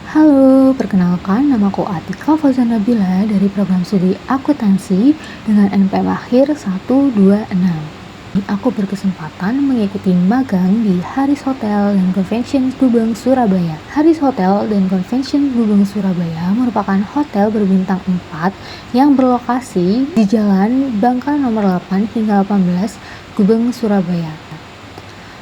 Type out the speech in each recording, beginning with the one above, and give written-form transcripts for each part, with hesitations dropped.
Halo, perkenalkan namaku Atika Fauzan Nabila dari program studi akuntansi dengan NPM akhir 126. Aku berkesempatan mengikuti magang di Haris Hotel dan Convention Gubeng Surabaya. Haris Hotel dan Convention Gubeng Surabaya merupakan hotel berbintang 4 yang berlokasi di Jalan Bangka nomor 8 hingga 18 Gubeng Surabaya.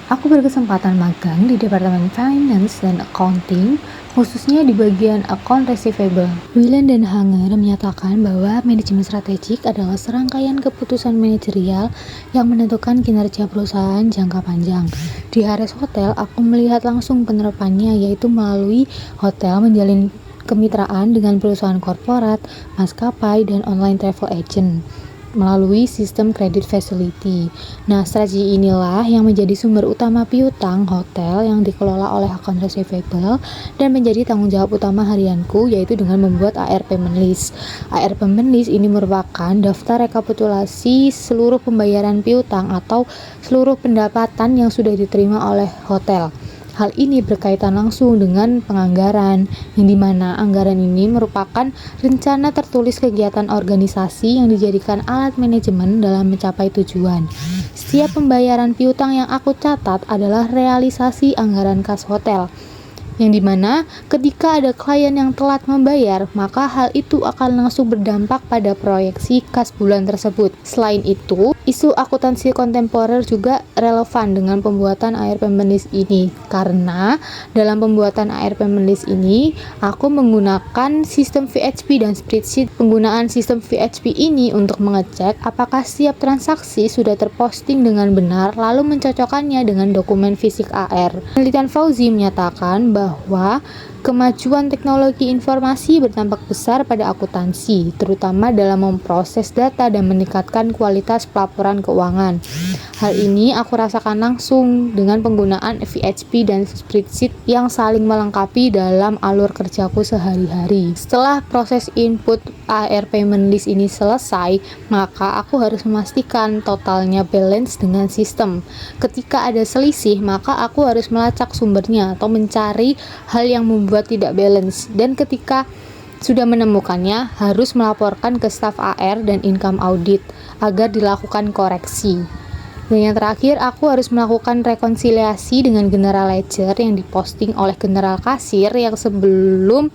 Aku berkesempatan magang di Departemen Finance dan Accounting, khususnya di bagian Account Receivable. Wilen dan Hanger menyatakan bahwa manajemen strategik adalah serangkaian keputusan manajerial yang menentukan kinerja perusahaan jangka panjang. Di Haris Hotel, aku melihat langsung penerapannya, yaitu melalui hotel menjalin kemitraan dengan perusahaan korporat, maskapai, dan online travel agent melalui sistem credit facility. Nah, strategi inilah yang menjadi sumber utama piutang hotel yang dikelola oleh account receivable dan menjadi tanggung jawab utama harianku, yaitu dengan membuat AR Payment List. AR Payment List ini merupakan daftar rekapitulasi seluruh pembayaran piutang atau seluruh pendapatan yang sudah diterima oleh hotel. Hal ini berkaitan langsung dengan penganggaran, yang dimana anggaran ini merupakan rencana tertulis kegiatan organisasi yang dijadikan alat manajemen dalam mencapai tujuan. Setiap pembayaran piutang yang aku catat adalah realisasi anggaran kas hotel, yang dimana ketika ada klien yang telat membayar, maka hal itu akan langsung berdampak pada proyeksi kas bulan tersebut. Selain itu, isu akuntansi kontemporer juga relevan dengan pembuatan AR Payment List ini, karena dalam pembuatan AR Payment List ini, aku menggunakan sistem VHP dan spreadsheet. Penggunaan sistem VHP ini untuk mengecek apakah setiap transaksi sudah terposting dengan benar, lalu mencocokkannya dengan dokumen fisik AR. Penelitian Fauzi menyatakan bahwa kemajuan teknologi informasi berdampak besar pada akuntansi, terutama dalam memproses data dan meningkatkan kualitas pelaporan keuangan. Hal ini aku rasakan langsung dengan penggunaan VHP dan spreadsheet yang saling melengkapi dalam alur kerjaku sehari-hari. Setelah proses input AR Payment List ini selesai, maka aku harus memastikan totalnya balance dengan sistem. Ketika ada selisih, maka aku harus melacak sumbernya atau mencari hal yang membuat tidak balance, dan ketika sudah menemukannya, harus melaporkan ke staf AR dan income audit agar dilakukan koreksi. Dan yang terakhir, aku harus melakukan rekonsiliasi dengan general ledger yang diposting oleh general kasir yang sebelum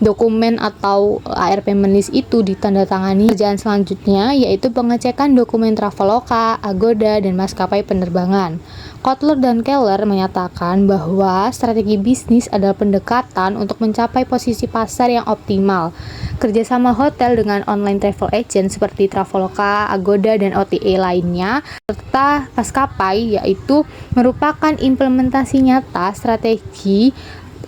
dokumen atau AR Payment List itu ditandatangani. Kerjaan selanjutnya yaitu pengecekan dokumen Traveloka, Agoda, dan maskapai penerbangan. Kotler dan Keller menyatakan bahwa strategi bisnis adalah pendekatan untuk mencapai posisi pasar yang optimal. Kerjasama hotel dengan online travel agent seperti Traveloka, Agoda, dan OTA lainnya, serta maskapai, yaitu merupakan implementasi nyata strategi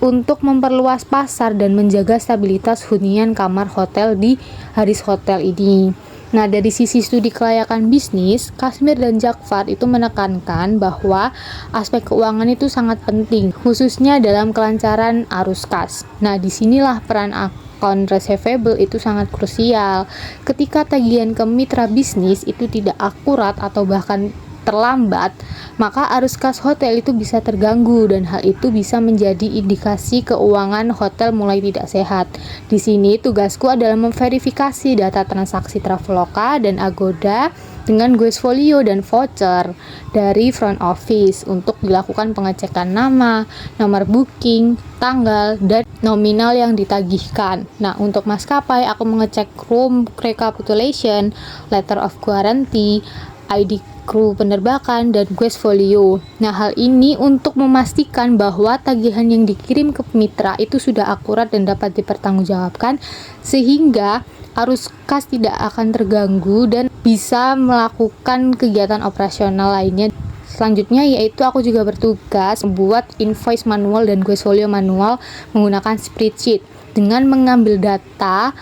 untuk memperluas pasar dan menjaga stabilitas hunian kamar hotel di Haris Hotel ini. Nah, dari sisi studi kelayakan bisnis, Kasmir dan Jakfar itu menekankan bahwa aspek keuangan itu sangat penting, khususnya dalam kelancaran arus kas. Nah, disinilah peran account receivable itu sangat krusial. Ketika tagihan ke mitra bisnis itu tidak akurat atau bahkan terlambat, maka arus kas hotel itu bisa terganggu, dan hal itu bisa menjadi indikasi keuangan hotel mulai tidak sehat. Di sini tugasku adalah memverifikasi data transaksi Traveloka dan Agoda dengan Guestfolio dan voucher dari front office untuk dilakukan pengecekan nama, nomor booking, tanggal, dan nominal yang ditagihkan. Nah, untuk maskapai aku mengecek room recapitulation, letter of guarantee, ID kru penerbangan, dan Guestfolio. Nah, hal ini untuk memastikan bahwa tagihan yang dikirim ke mitra itu sudah akurat dan dapat dipertanggungjawabkan, sehingga arus kas tidak akan terganggu dan bisa melakukan kegiatan operasional lainnya. Selanjutnya yaitu aku juga bertugas membuat invoice manual dan Guestfolio manual menggunakan spreadsheet dengan mengambil data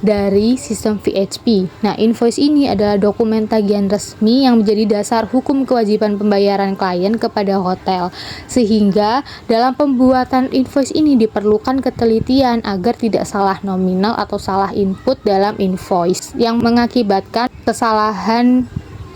dari sistem VHP. Nah, invoice ini adalah dokumen tagihan resmi yang menjadi dasar hukum kewajiban pembayaran klien kepada hotel. Sehingga dalam pembuatan invoice ini diperlukan ketelitian agar tidak salah nominal atau salah input dalam invoice yang mengakibatkan kesalahan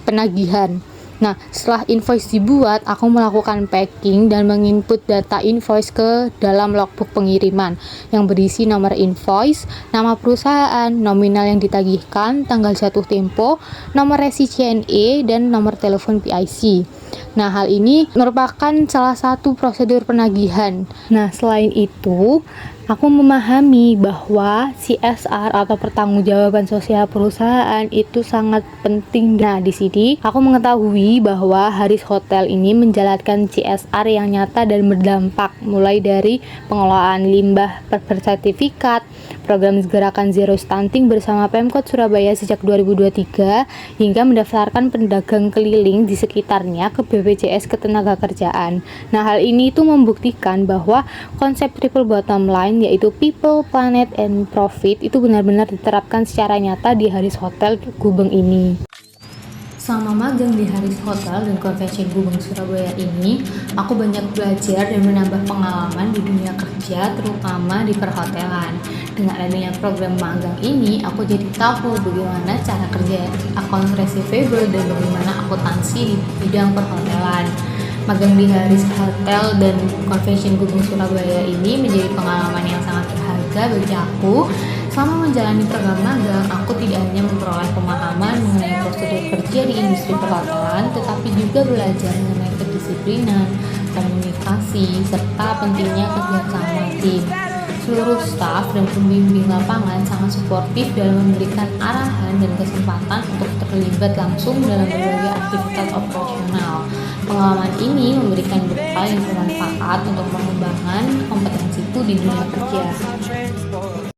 penagihan. Nah, setelah invoice dibuat, aku melakukan packing dan menginput data invoice ke dalam logbook pengiriman yang berisi nomor invoice, nama perusahaan, nominal yang ditagihkan, tanggal jatuh tempo, nomor resi CNE, dan nomor telepon PIC. Nah, hal ini merupakan salah satu prosedur penagihan. Nah, selain itu, aku memahami bahwa CSR atau pertanggungjawaban sosial perusahaan itu sangat penting. Nah, di sini aku mengetahui bahwa Haris Hotel ini menjalankan CSR yang nyata dan berdampak, mulai dari pengelolaan limbah bersertifikat, program gerakan Zero Stunting bersama Pemkot Surabaya sejak 2023, hingga mendaftarkan pedagang keliling di sekitarnya ke BPJS Ketenagakerjaan. Nah, hal ini itu membuktikan bahwa konsep triple bottom line, yaitu people, planet, and profit, itu benar-benar diterapkan secara nyata di Haris Hotel Gubeng ini. Selama magang di Haris Hotel dan Convention Gubeng Surabaya ini, aku banyak belajar dan menambah pengalaman di dunia kerja, terutama di perhotelan. Dengan adanya program magang ini, aku jadi tahu bagaimana cara kerja account receivable dan bagaimana akuntansi di bidang perhotelan. Magang di Haris Hotel dan Convention Gubeng Surabaya ini menjadi pengalaman yang sangat berharga bagi aku. Selama menjalani program magang, aku tidak hanya memperoleh pemahaman mengenai prosedur kerja di industri perhotelan, tetapi juga belajar mengenai kedisiplinan, komunikasi, serta pentingnya kerjasama tim. Seluruh staf dan pembimbing lapangan sangat suportif dalam memberikan arahan dan kesempatan untuk terlibat langsung dalam berbagai aktivitas operasional. Pengalaman ini memberikan bekal yang bermanfaat untuk pengembangan kompetensiku di dunia kerja.